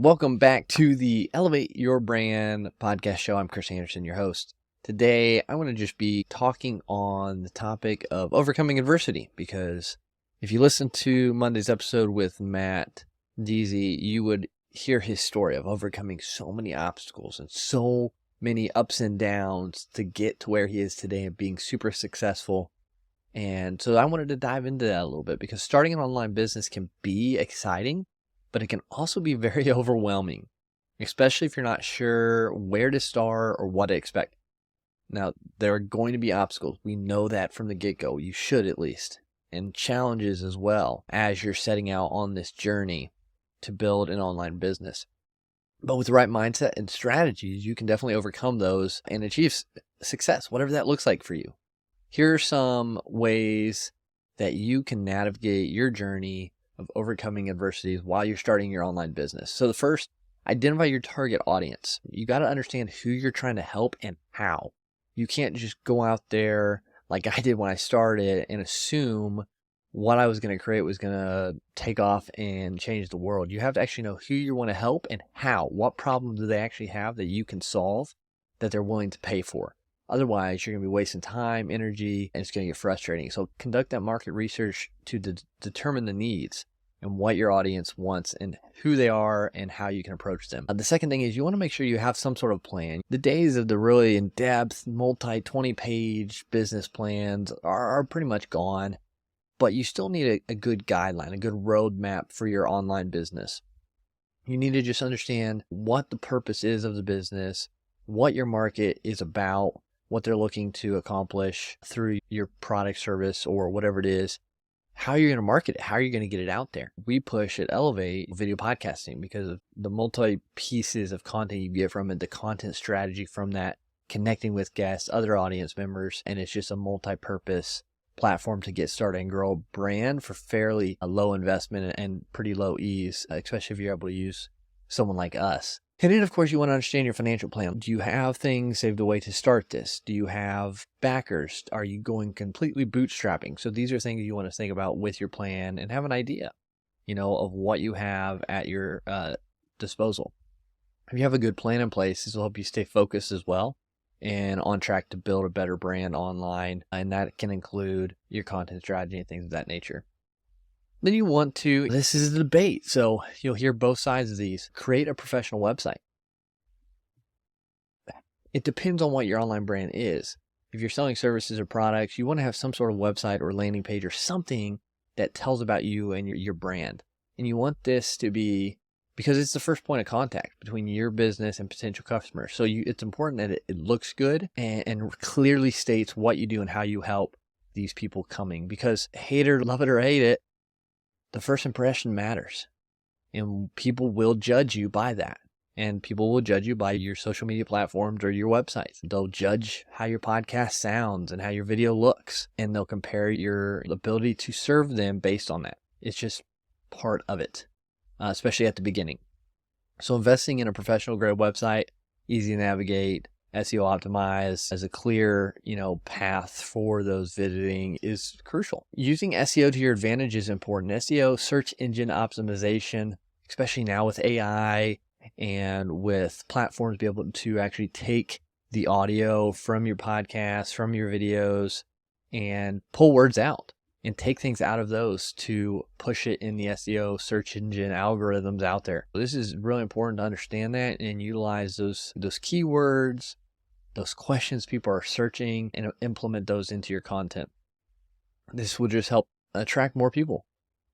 Welcome back to the Elevate Your Brand podcast show. I'm Chris Anderson, your host. Today, I want to just be talking on the topic of overcoming adversity, because if you listen to Monday's episode with Matt Deasy, you would hear his story of overcoming so many obstacles and so many ups and downs to get to where he is today and being super successful. And so I wanted to dive into that a little bit, because starting an online business can be exciting, but it can also be very overwhelming, especially if you're not sure where to start or what to expect. Now, there are going to be obstacles. We know that from the get-go. You should, at least. And challenges as well as you're setting out on this journey to build an online business. But with the right mindset and strategies, you can definitely overcome those and achieve success, whatever that looks like for you. Here are some ways that you can navigate your journey of overcoming adversities while you're starting your online business. So the first, identify your target audience. You got to understand who you're trying to help and how. You can't just go out there like I did when I started and assume what I was going to create was going to take off and change the world. You have to actually know who you want to help and how. What problem do they actually have that you can solve that they're willing to pay for? Otherwise, you're going to be wasting time, energy, and it's going to get frustrating. So conduct that market research to determine the needs and what your audience wants and who they are and how you can approach them. The second thing is you want to make sure you have some sort of plan. The days of the really in-depth, multi-20-page business plans are pretty much gone, but you still need a good guideline, a good roadmap for your online business. You need to just understand what the purpose is of the business, what your market is about, what they're looking to accomplish through your product, service, or whatever it is, how you're going to market it, how you're going to get it out there. We push at Elevate video podcasting because of the multi pieces of content you get from it, the content strategy from that, connecting with guests, other audience members, and it's just a multi-purpose platform to get started and grow a brand for fairly low investment and pretty low ease, especially if you're able to use someone like us. And then, of course, you want to understand your financial plan. Do you have things saved away to start this? Do you have backers? Are you going completely bootstrapping? So these are things you want to think about with your plan and have an idea, of what you have at your disposal. If you have a good plan in place, this will help you stay focused as well and on track to build a better brand online. And that can include your content strategy and things of that nature. Then you want to, this is a debate, so you'll hear both sides of these, create a professional website. It depends on what your online brand is. If you're selling services or products, you want to have some sort of website or landing page or something that tells about you and your brand. And you want this to be, because it's the first point of contact between your business and potential customers. So it's important that it looks good and clearly states what you do and how you help these people coming. Because hate it, love it or hate it, the first impression matters, and people will judge you by that. And people will judge you by your social media platforms or your websites. They'll judge how your podcast sounds and how your video looks, and they'll compare your ability to serve them based on that. It's just part of it, especially at the beginning. So investing in a professional grade website, easy to navigate, SEO optimized, as a clear, path for those visiting is crucial. Using SEO to your advantage is important. SEO, search engine optimization, especially now with AI and with platforms be able to actually take the audio from your podcasts, from your videos, and pull words out and take things out of those to push it in the SEO search engine algorithms out there. This is really important to understand that and utilize those keywords, those questions people are searching, and implement those into your content. This will just help attract more people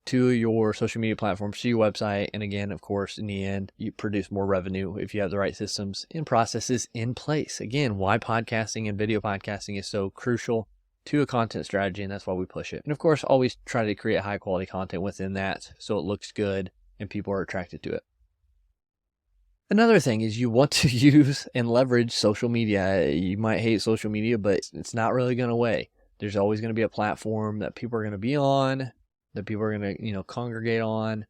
to your social media platforms, to your website. And again, of course, in the end, you produce more revenue if you have the right systems and processes in place. Again, why podcasting and video podcasting is so crucial to a content strategy, and that's why we push it. And of course, always try to create high quality content within that so it looks good and people are attracted to it. Another thing is you want to use and leverage social media. You might hate social media, but it's not really going away. There's always going to be a platform that people are going to be on, that people are going to, congregate on,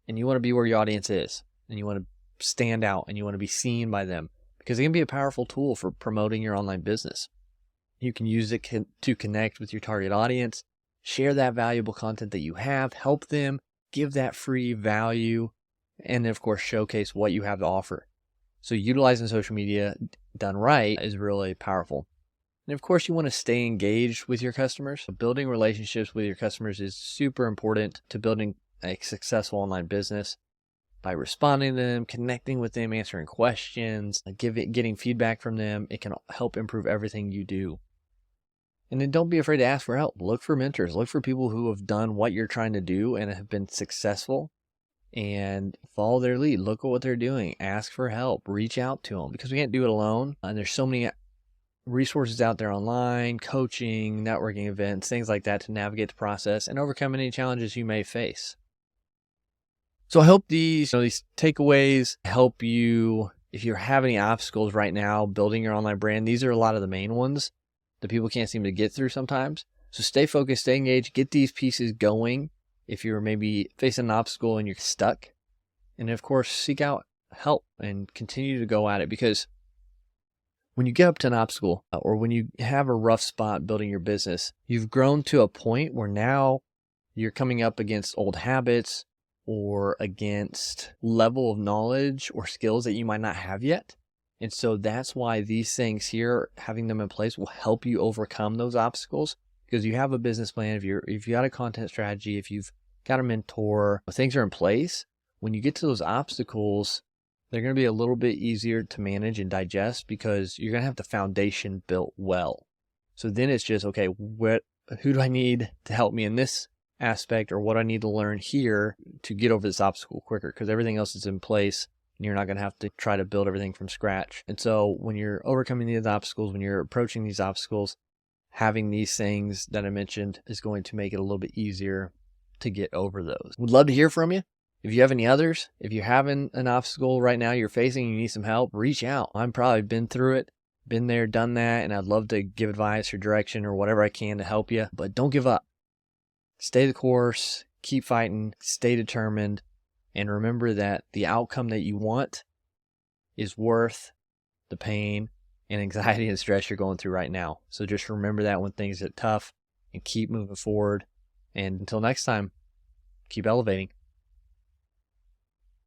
and you want to be where your audience is, and you want to stand out, and you want to be seen by them, because it can be a powerful tool for promoting your online business. You can use it to connect with your target audience, share that valuable content that you have, help them, give that free value, and of course showcase what you have to offer. So utilizing social media done right is really powerful. And of course, you want to stay engaged with your customers. Building relationships with your customers is super important to building a successful online business. By responding to them, connecting with them, answering questions, getting feedback from them, it can help improve everything you do. And then don't be afraid to ask for help. Look for mentors. Look for people who have done what you're trying to do and have been successful, and follow their lead. Look at what they're doing. Ask for help. Reach out to them, because we can't do it alone. And there's so many resources out there online, coaching, networking events, things like that to navigate the process and overcome any challenges you may face. So I hope these takeaways help you. If you have any obstacles right now building your online brand, these are a lot of the main ones that people can't seem to get through sometimes. So stay focused, stay engaged, get these pieces going if you're maybe facing an obstacle and you're stuck. And of course, seek out help and continue to go at it, because when you get up to an obstacle or when you have a rough spot building your business, you've grown to a point where now you're coming up against old habits or against level of knowledge or skills that you might not have yet. And so that's why these things here, having them in place, will help you overcome those obstacles, because you have a business plan. If you got a content strategy, if you've got a mentor, things are in place. When you get to those obstacles, they're going to be a little bit easier to manage and digest, because you're going to have the foundation built well. So then it's just, okay, who do I need to help me in this aspect, or what I need to learn here to get over this obstacle quicker, because everything else is in place and you're not going to have to try to build everything from scratch. And so when you're overcoming these obstacles, when you're approaching these obstacles, having these things that I mentioned is going to make it a little bit easier to get over those. Would love to hear from you. If you have any others, if you're having an obstacle right now you're facing, you need some help, reach out. I've probably been through it, been there, done that, and I'd love to give advice or direction or whatever I can to help you. But don't give up. Stay the course, keep fighting, stay determined, and remember that the outcome that you want is worth the pain and anxiety and stress you're going through right now. So just remember that when things get tough, and keep moving forward. And until next time, keep elevating.